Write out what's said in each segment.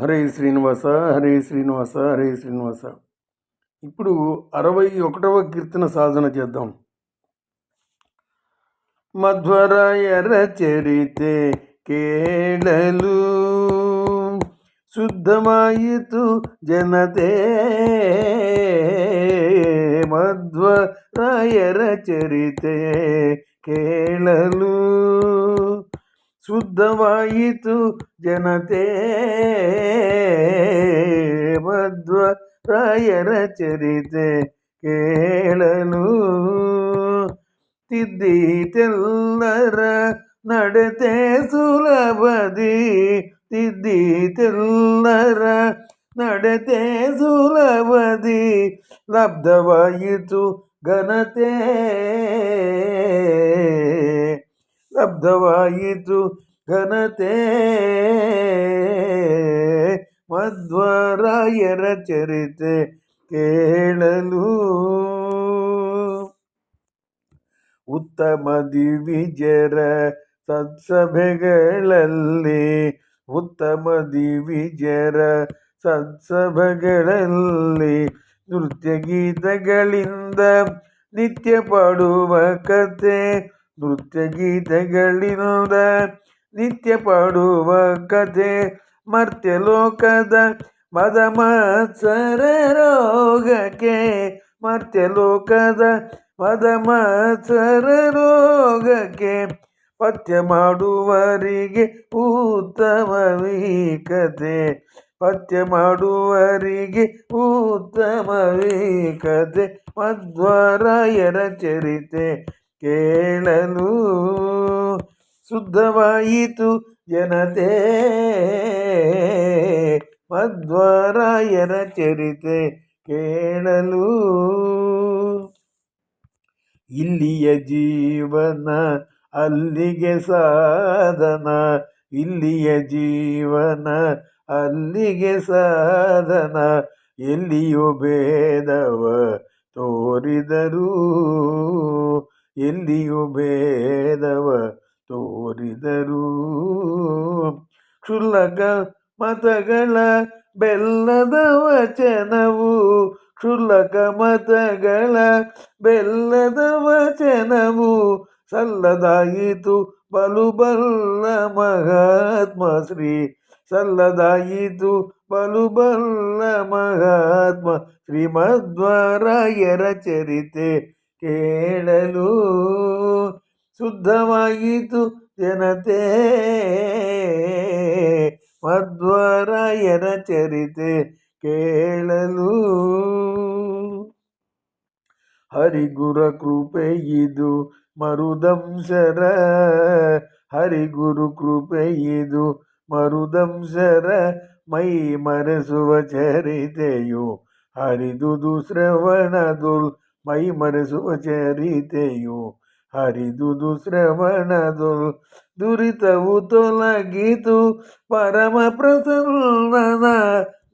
హరే శ్రీనివాస, హరే శ్రీనివాస, హరే శ్రీనివాస. ఇప్పుడు 61వ కీర్తన సాధన చేద్దాం. మధ్వరాయర చరితే కేళలు ಶುದ್ಧವಾಯಿತು ಜನತೆ. ಮಧ್ವರಾಯರ ಚರಿತೆ ಕೇಳಲು ಶುದ್ಧವಾಯಿತು ಜನತೆ. ಮಧ್ವರಾಯರ ಚರಿತೆ ಕೇಳಲು ತಿದ್ದೀತೆಲ್ಲರ ನಡತೆ ಸುಲಭದಿ. ತಿದ್ದೀತೆಲ್ಲರ ನಡತೆ ಸುಲಭದಿ ಲಬ್ಧವಾಯಿತು ಘನತೆ. ಲಬ್ಧವಾಯಿತು ಘನತೆ. ಮಧ್ವರಾಯರ ಚರಿತೆ ಕೇಳಲು ಉತ್ತಮ ದಿವಿಜರ ಸತ್ಸಭೆಗಳಲ್ಲಿ. ಉತ್ತಮ ದಿವಿಜರ ಸತ್ಸಭೆಗಳಲ್ಲಿ ನೃತ್ಯ ಗೀತಗಳಿಂದ ನಿತ್ಯ ಪಾಡುವ ಕತೆ. ನೃತ್ಯ ಗೀತಗಳಿಂದ ನಿತ್ಯ ಪಾಡುವ ಕತೆ. ಮರ್ತ್ಯಲೋಕದ ಮದಮತ್ಸರ ರೋಗಕ್ಕೆ. ಮರ್ತ್ಯಲೋಕದ ಮದಮತ್ಸರ ರೋಗಕ್ಕೆ ಪಥ್ಯ ಮಾಡುವರಿಗೆ ಉತ್ತಮವೀ ಕತೆ. ಪಥ್ಯ ಮಾಡುವರಿಗೆ ಉತ್ತಮವೀ ಕತೆ. ಮಧ್ವರಾಯರ ಚರಿತೆ ಕೇಳಲು ಶುದ್ಧವಾಯಿತು ಜನತೆ. ಮಧ್ವರಾಯರ ಚರಿತೆ ಕೇಳಲು ಇಲ್ಲಿಯ ಜೀವನ ಅಲ್ಲಿಗೆ ಸಾಧನ. ಇಲ್ಲಿಯ ಜೀವನ ಅಲ್ಲಿಗೆ ಸಾಧನ. ಎಲ್ಲಿಯೂ ಭೇದವ ತೋರಿದರು. ಎಲ್ಲಿಯೂ ಭೇದವ ತೋರಿದರು. ಕ್ಷುಲ್ಲಕ ಮತಗಳ ಬೆಲ್ಲದ ವಚನವು. ಕ್ಷುಲ್ಲಕ ಮತಗಳ ಬೆಲ್ಲದ ವಚನವು ಸಲ್ಲದಾಯಿತು ಬಲು ಬಲ್ಲ ಮಹಾತ್ಮ ಶ್ರೀ. ಸಲ್ಲದಾಯಿತು ಬಲು ಬಲ್ಲ ಮಹಾತ್ಮ ಶ್ರೀ. ಮಧ್ವರಾಯರ ಚರಿತೆ ಕೇಳಲು ಶುದ್ಧವಾಯಿತು ಜನತೆ. ಮಧ್ವರಾಯರ ಚರಿತೆ ಕೇಳಲು ಹರಿಗುರ ಕೃಪೆ ಇದು ಮರುದಂಶರ. ಹರಿಗುರು ಕೃಪೆ ಇದು ಮರುದಂಶರ ಮೈ ಮರೆಸುವ ಚರಿತೆಯು ಹರಿದುದು ಶ್ರವಣದುಲ್. ಮೈ ಮರೆಸುವ ಚರಿತೆಯು ಹರಿದುದು ಶ್ರವಣದುಲ್. ದುರಿತವು ತೊಲಗಿತು ಪರಮ ಪ್ರಸನ್ನನ.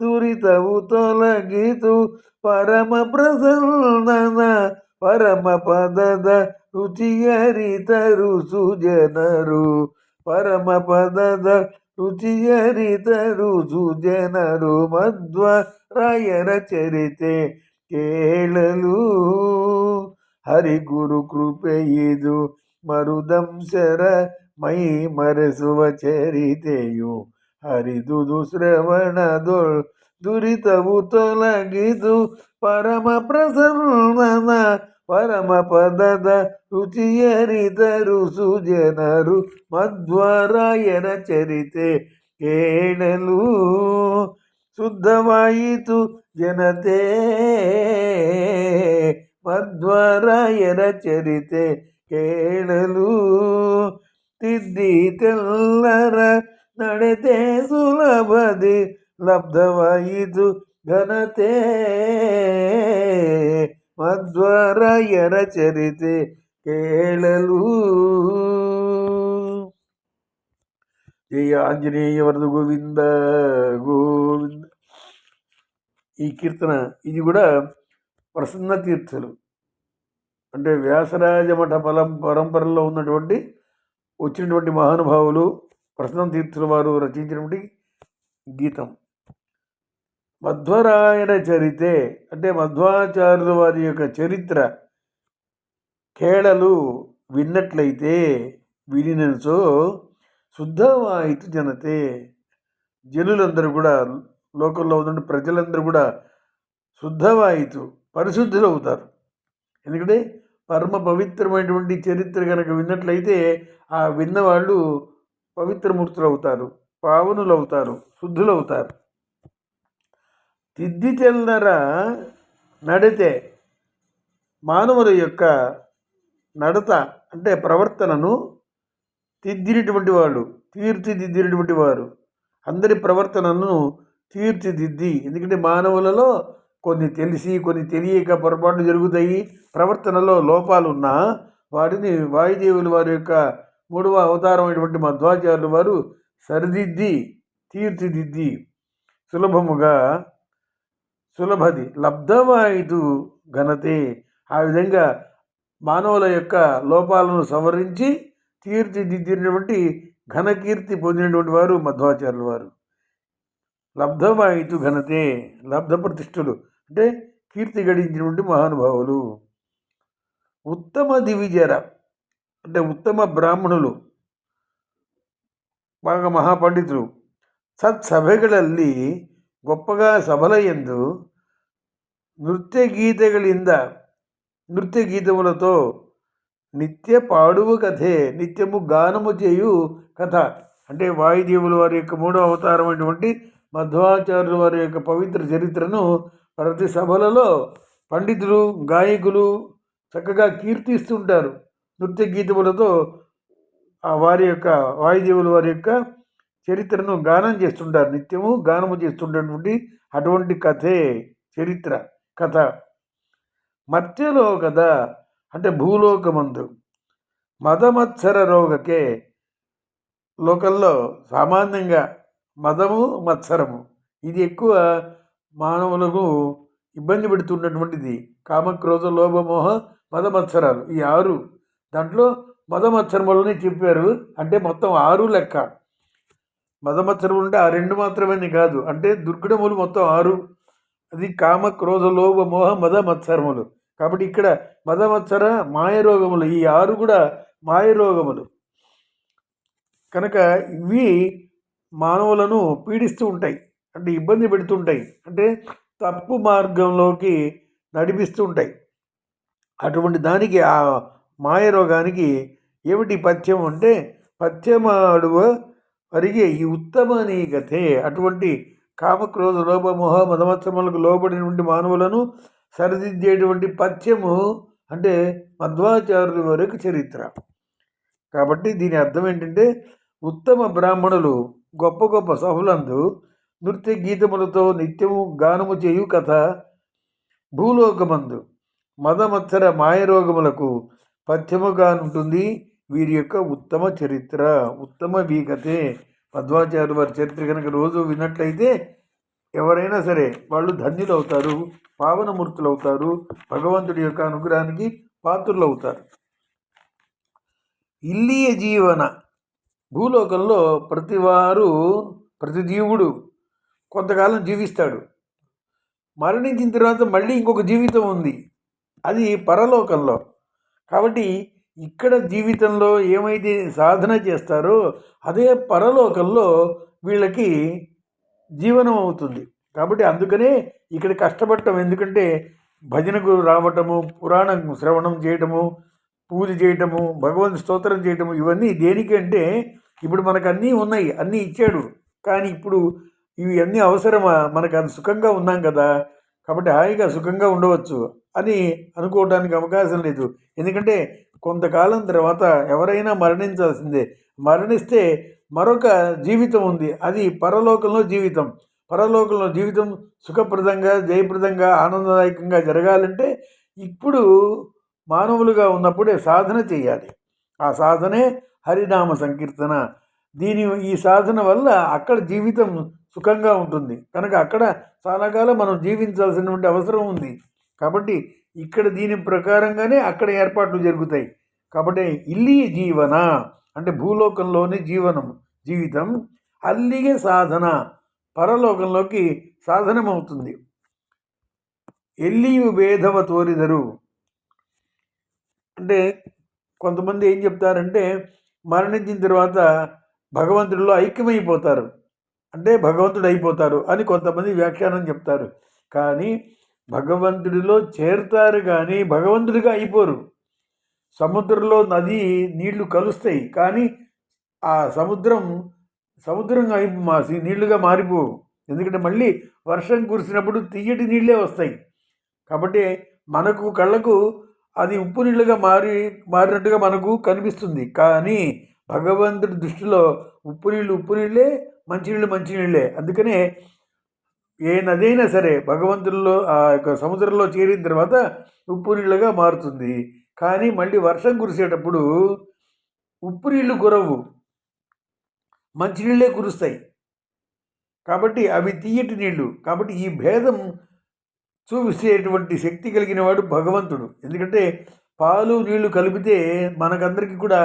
ದುರಿತವು ತೊಲಗಿತು ಪರಮ ಪ್ರಸನ್ನನ. ಪರಮ ಪದದ ರುಚಿಯರಿತರು ಸುಜನರು. ಪರಮ ಪದದ ರುಚಿಯರಿತರು ಸುಜನರು. ಮಧ್ವರಾಯರ ಚರಿತೆ ಕೇಳಲು ಹರಿಗುರು ಕೃಪೆ ಇದು ಮರುದಂಶರ ಮೈ ಮರೆಸುವ ಚರಿತೆಯು ಹರಿದುದು ಶ್ರವಣದೊಳ್. ದುರಿತವು ತೊಲಗಿದು ಪರಮ ಪ್ರಸನ್ನನ. ಪರಮ ಪದದ ರುಚಿಯರಿತರು ಸುಜನರು. ಮಧ್ವರಾಯರ ಚರಿತೆ ಕೇಳಲು ಶುದ್ಧವಾಯಿತು ಜನತೆ. ಮಧ್ವರಾಯರ ಚರಿತೆ ಕೇಳಲು ತಿದ್ದೀತೆಲ್ಲರ ನಡತೆ ಸುಲಭದಿ ಲಬ್ಧವಾಯಿತು ಘನತೆ. ಮಧ್ವರಾಯರ ಚರಿತೆ ಕೇಳಲು. ಜಯ ಆಂಜನೇಯ ವರದು ಗೋವಿಂದ ಗೋವಿಂದ. ఈ కీర్తన ఇది కూడా ప్రసన్న తీర్థులు అంటే వ్యాసరాజ మఠ పరంపరలో ఉన్నటువంటి వచ్చినటువంటి మహానుభావులు ప్రసన్న తీర్థుల వారు రచించినటువంటి గీతం. మధ్వరాయణ చరితే అంటే మధ్వాచార్యుల వారి యొక్క చరిత్ర కేళలు విన్నట్లయితే వినినచో శుద్ధవాయితు జనతే జనులందరూ కూడా లోకంలో ఉన్న ప్రజలందరూ కూడా శుద్ధవాయితు పరిశుద్ధులు అవుతారు. ఎందుకంటే పరమ పవిత్రమైనటువంటి చరిత్ర కనుక విన్నట్లయితే ఆ విన్నవాళ్ళు పవిత్రమూర్తులు అవుతారు, పావనులు అవుతారు, శుద్ధులు అవుతారు. తిద్ది తెల్లర నడితే మానవుల యొక్క నడత అంటే ప్రవర్తనను తీర్చిదిద్దినటువంటి వారు అందరి ప్రవర్తనను తీర్చిదిద్ది. ఎందుకంటే మానవులలో కొన్ని తెలిసి కొన్ని తెలియక పొరపాట్లు జరుగుతాయి, ప్రవర్తనలో లోపాలు ఉన్నా వాటిని వాయుదేవుల వారి యొక్క 3వ అవతారం అయినటువంటి మధ్వాచార్యుల వారు సరిదిద్ది తీర్చిదిద్ది సులభది లబ్ధవాయితు ఘనతే. ఆ విధంగా మానవుల యొక్క లోపాలను సవరించి తీర్చిదిద్దినటువంటి ఘనకీర్తి పొందినటువంటి వారు మధ్వాచార్యుల వారు. లబ్ధవాయితు ఘనతే లబ్ధ ప్రతిష్ఠులు అంటే కీర్తి గడించినటువంటి మహానుభావులు. ఉత్తమ దివిజర అంటే ఉత్తమ బ్రాహ్మణులు, బాగా మహాపండితులు ಸತ್ಸಭೆಗಳಲ್ಲಿ గొప్పగా సభలయందు నృత్య గీతములతో నిత్య పాడువు కథే నిత్యము గానము చేయు కథ. అంటే వాయుదేవుల వారి యొక్క 3వ అవతారం అయినటువంటి మధ్వాచార్యుల వారి యొక్క పవిత్ర చరిత్రను ప్రతి సభలలో పండితులు గాయకులు చక్కగా కీర్తిస్తుంటారు. నృత్య గీతములతో వారి యొక్క వాయుదేవుల వారి యొక్క చరిత్రను గానం చేస్తుంటారు, నిత్యము గానము చేస్తుండేటువంటి అటువంటి కథే చరిత్ర కథ. మత్స్యలో కథ అంటే భూలోకమందు మదమత్సర రోగకే లోకల్లో సామాన్యంగా మదము మత్సరము ఇది ఎక్కువ మానవులకు ఇబ్బంది పెడుతున్నటువంటిది. కామక్రోధ లోభమోహ మదమత్సరాలు ఈ 6 దాంట్లో మదమత్సరములని చెప్పారు. అంటే మొత్తం 6 లెక్క. మదమత్సరములు అంటే ఆ 2 మాత్రమే కాదు, అంటే దుర్గుణములు మొత్తం 6. అది కామ క్రోధ లోభ మోహ మద మత్సరములు. కాబట్టి ఇక్కడ మదమత్సర మాయరోగములు ఈ 6 కూడా మాయరోగములు కనుక ఇవి మానవులను పీడిస్తూ ఉంటాయి, అంటే ఇబ్బంది పెడుతుంటాయి, అంటే తప్పు మార్గంలోకి నడిపిస్తూ ఉంటాయి. అటువంటి దానికి ఆ మాయరోగానికి ఏమిటి పథ్యం అంటే పథ్యమాడువ వరిగే ఈ ఉత్తమ నీ కథే. అటువంటి కామక్రోధ లోభమోహ మదమత్సరములకు లోబడినటువంటి మానవులను సరిదిద్దేటువంటి పథ్యము అంటే మధ్వాచార్యుల వరకు చరిత్ర. కాబట్టి దీని అర్థం ఏంటంటే ఉత్తమ బ్రాహ్మణులు గొప్ప గొప్ప సభలందు నృత్య గీతములతో నిత్యము గానము చేయు కథ. భూలోకమందు మదమత్సర మాయరోగములకు పథ్యముగా ఉంటుంది వీరి యొక్క ఉత్తమ చరిత్ర, ఉత్తమ వీకతే. మధ్వాచార్యుల వారి చరిత్ర కనుక రోజు విన్నట్లయితే ఎవరైనా సరే వాళ్ళు ధన్యులు అవుతారు, పావనమూర్తులు అవుతారు, భగవంతుడి యొక్క అనుగ్రహానికి పాత్రులు అవుతారు. ఇల్లియ జీవన భూలోకంలో ప్రతి జీవుడు కొంతకాలం జీవిస్తాడు. మరణించిన తర్వాత మళ్ళీ ఇంకొక జీవితం ఉంది, అది పరలోకంలో. కాబట్టి ఇక్కడ జీవితంలో ఏమైతే సాధన చేస్తారో అదే పరలోకంలో వీళ్ళకి జీవనం అవుతుంది. కాబట్టి అందుకనే ఇక్కడ కష్టపడటం. ఎందుకంటే భజనకు రావటము, పురాణం శ్రవణం చేయటము, పూజ చేయటము, భగవంతు స్తోత్రం చేయటము, ఇవన్నీ దేనికంటే ఇప్పుడు మనకు అన్నీ ఉన్నాయి, అన్నీ ఇచ్చాడు. కానీ ఇప్పుడు ఇవి అన్నీ అవసరమా? మనకు అది సుఖంగా ఉన్నాం కదా, కాబట్టి హాయిగా సుఖంగా ఉండవచ్చు అని అనుకోవడానికి అవకాశం లేదు. ఎందుకంటే కొంతకాలం తర్వాత ఎవరైనా మరణించాల్సిందే. మరణిస్తే మరొక జీవితం ఉంది, అది పరలోకంలో జీవితం. పరలోకంలో జీవితం సుఖప్రదంగా, జయప్రదంగా, ఆనందదాయకంగా జరగాలంటే ఇప్పుడు మానవులుగా ఉన్నప్పుడే సాధన చేయాలి. ఆ సాధనే హరినామ సంకీర్తన. ఈ సాధన వల్ల అక్కడ జీవితం సుఖంగా ఉంటుంది. కనుక అక్కడ చాలా కాలం మనం జీవించాల్సినటువంటి అవసరం ఉంది. కాబట్టి ఇక్కడ దీని ప్రకారంగానే అక్కడ ఏర్పాట్లు జరుగుతాయి. కాబట్టి ఇల్లి జీవన అంటే భూలోకంలోని జీవితం, అల్లిగే సాధన పరలోకంలోకి సాధనమవుతుంది. ఎల్లియు భేదవ తోరిదరు అంటే కొంతమంది ఏం చెప్తారంటే మరణించిన తర్వాత భగవంతుడిలో ఐక్యమైపోతారు, అంటే భగవంతుడు అయిపోతారు అని కొంతమంది వ్యాఖ్యానం చెప్తారు. కానీ భగవంతుడిలో చేరుతారు కానీ భగవంతుడిగా అయిపోరు. సముద్రంలో నది నీళ్లు కలుస్తాయి కానీ ఆ సముద్రంగా నీళ్లుగా మారిపోవు. ఎందుకంటే మళ్ళీ వర్షం కురిసినప్పుడు తీయటి నీళ్ళే వస్తాయి. కాబట్టి మనకు కళ్ళకు అది ఉప్పు నీళ్ళుగా మారినట్టుగా మనకు కనిపిస్తుంది. కానీ భగవంతుడి దృష్టిలో ఉప్పు నీళ్ళే, మంచినీళ్ళే. అందుకనే ఏ నదైనా సరే భగవంతుల్లో ఆ యొక్క సముద్రంలో చేరిన తర్వాత ఉప్పు నీళ్ళుగా మారుతుంది. కానీ మళ్ళీ వర్షం కురిసేటప్పుడు ఉప్పు నీళ్లు కురవు, మంచినీళ్ళే కురుస్తాయి. కాబట్టి అవి తీయటి నీళ్లు. కాబట్టి ఈ భేదం చూపించేటువంటి శక్తి కలిగిన వాడు భగవంతుడు. ఎందుకంటే పాలు నీళ్లు కలిపితే మనకందరికీ కూడా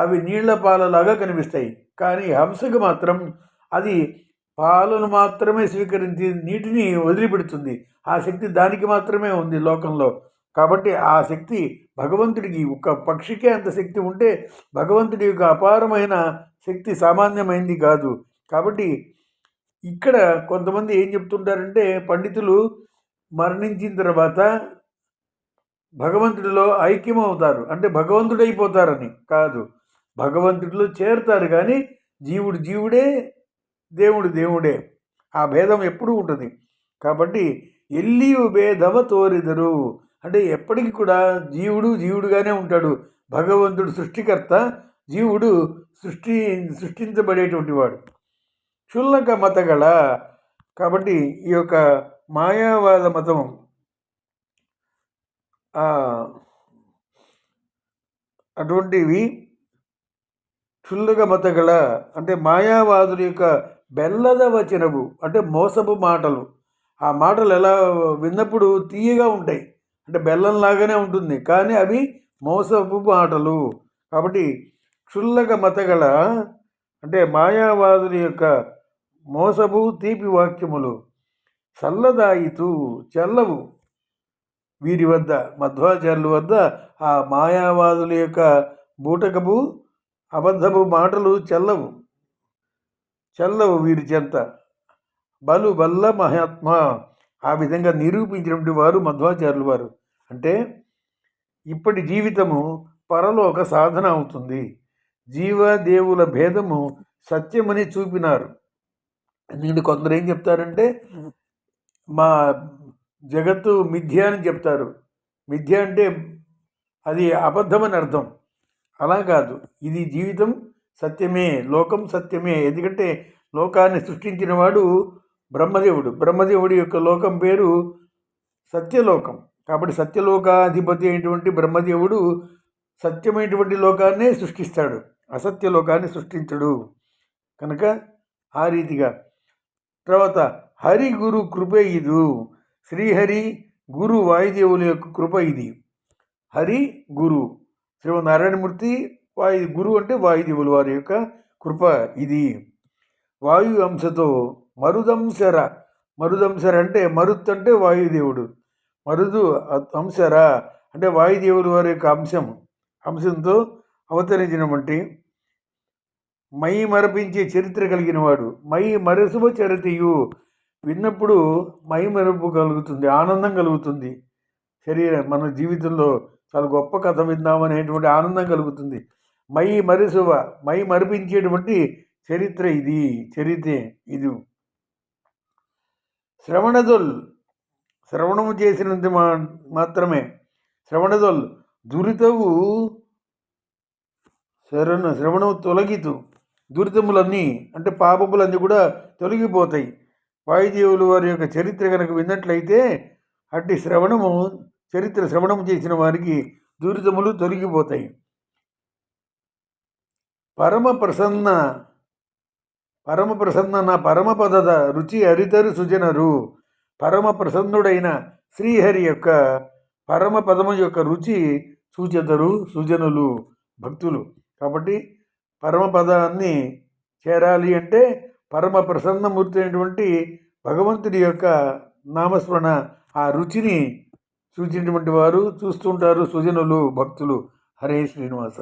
అవి నీళ్ల పాలలాగా కనిపిస్తాయి. కానీ హంసకు మాత్రం అది పాలను మాత్రమే స్వీకరించి నీటిని వదిలిపెడుతుంది. ఆ శక్తి దానికి మాత్రమే ఉంది లోకంలో. కాబట్టి ఆ శక్తి భగవంతుడికి, ఒక పక్షికే అంత శక్తి ఉంటే భగవంతుడి యొక్క అపారమైన శక్తి సామాన్యమైంది కాదు. కాబట్టి ఇక్కడ కొంతమంది ఏం చెప్తుంటారంటే పండితులు మరణించిన తర్వాత భగవంతుడిలో ఐక్యమవుతారు, అంటే భగవంతుడైపోతారని కాదు, భగవంతుడిలో చేరుతారు. కానీ జీవుడు జీవుడే, దేవుడు దేవుడే. ఆ భేదం ఎప్పుడూ ఉంటుంది. కాబట్టి ఎల్లియు భేదవ తోరిదరు అంటే ఎప్పటికీ కూడా జీవుడుగానే ఉంటాడు. భగవంతుడు సృష్టికర్త, జీవుడు సృష్టించబడేటువంటి వాడు. క్షుల్లక మతగల కాబట్టి ఈ యొక్క మాయావాద మతం అటువంటివి క్షుల్లక మతగల అంటే మాయావాదుల యొక్క బెల్లద వచనవు అంటే మోసపు మాటలు. ఆ మాటలు ఎలా విన్నప్పుడు తీయగా ఉంటాయి, అంటే బెల్లంలాగానే ఉంటుంది, కానీ అవి మోసపు మాటలు. కాబట్టి క్షుల్లక మతగల అంటే మాయావాదుల యొక్క మోసపు తీపి వాక్యములు. చల్లదాయితూ చెల్లవు వీరి వద్ద, మధ్వాచార్యుల వద్ద ఆ మాయావాదుల యొక్క బూటకపు అబద్ధపు మాటలు చెల్లవు వీరి చెంత. బల్ల మహాత్మ ఆ విధంగా నిరూపించినటువంటి వారు మధ్వాచార్యుల వారు. అంటే ఇప్పటి జీవితము పరలోక సాధన అవుతుంది. జీవదేవుల భేదము సత్యమని చూపినారు. ఎందుకంటే కొందరు ఏం చెప్తారంటే మా జగత్తు మిథ్య అని చెప్తారు. మిథ్య అంటే అది అబద్ధమని అర్థం. అలా కాదు, ఇది జీవితం సత్యమే, లోకం సత్యమే. ఎందుకంటే లోకాన్ని సృష్టించిన వాడు బ్రహ్మదేవుడి యొక్క లోకం పేరు సత్యలోకం. కాబట్టి సత్యలోకాధిపతి అయినటువంటి బ్రహ్మదేవుడు సత్యమైనటువంటి లోకాన్నే సృష్టిస్తాడు, అసత్య లోకాన్ని సృష్టించడు. కనుక ఆ రీతిగా తర్వాత హరి గురు కృపే ఇదు, శ్రీహరి గురు వాయుదేవుల యొక్క కృప ఇది. హరి గురు శ్రీమన్నారాయణమూర్తి, గురు అంటే వాయుదేవులు వారి యొక్క కృప ఇది. వాయు అంశతో మరుదంశర అంటే మరుత్ అంటే వాయుదేవుడు, మరుదు అంశర అంటే వాయుదేవులు వారి యొక్క అంశంతో అవతరించినటువంటి మై మరపించే చరిత్ర కలిగిన వాడు. మై మరసువ చరితయు విన్నప్పుడు మై మరపు కలుగుతుంది, ఆనందం కలుగుతుంది. మన జీవితంలో చాలా గొప్ప కథ విందామనేటువంటి ఆనందం కలుగుతుంది. మై మరిపించేటువంటి చరిత్ర ఇది. శ్రవణము చేసినంత మాత్రమే. శ్రవణదొల్ దురితవు శ్రవణము తొలగితు, దురితములన్నీ అంటే పాపములన్నీ కూడా తొలగిపోతాయి. వాయుదేవులు వారి యొక్క చరిత్ర కనుక విన్నట్లయితే అట్టి శ్రవణము చేసిన వారికి దురితములు తొలగిపోతాయి. పరమ ప్రసన్న నా పరమపదద రుచి అరితరు సుజనరు. పరమ ప్రసన్నుడైన శ్రీహరి యొక్క పరమపదము యొక్క రుచి సూచెదరు సుజనులు, భక్తులు. కాబట్టి పరమపదాన్ని చేరాలి అంటే పరమ ప్రసన్నమూర్తి అయినటువంటి భగవంతుడి యొక్క నామస్మరణ ఆ రుచిని చూచినటువంటి వారు చూస్తుంటారు సుజనులు భక్తులు. హరే శ్రీనివాస.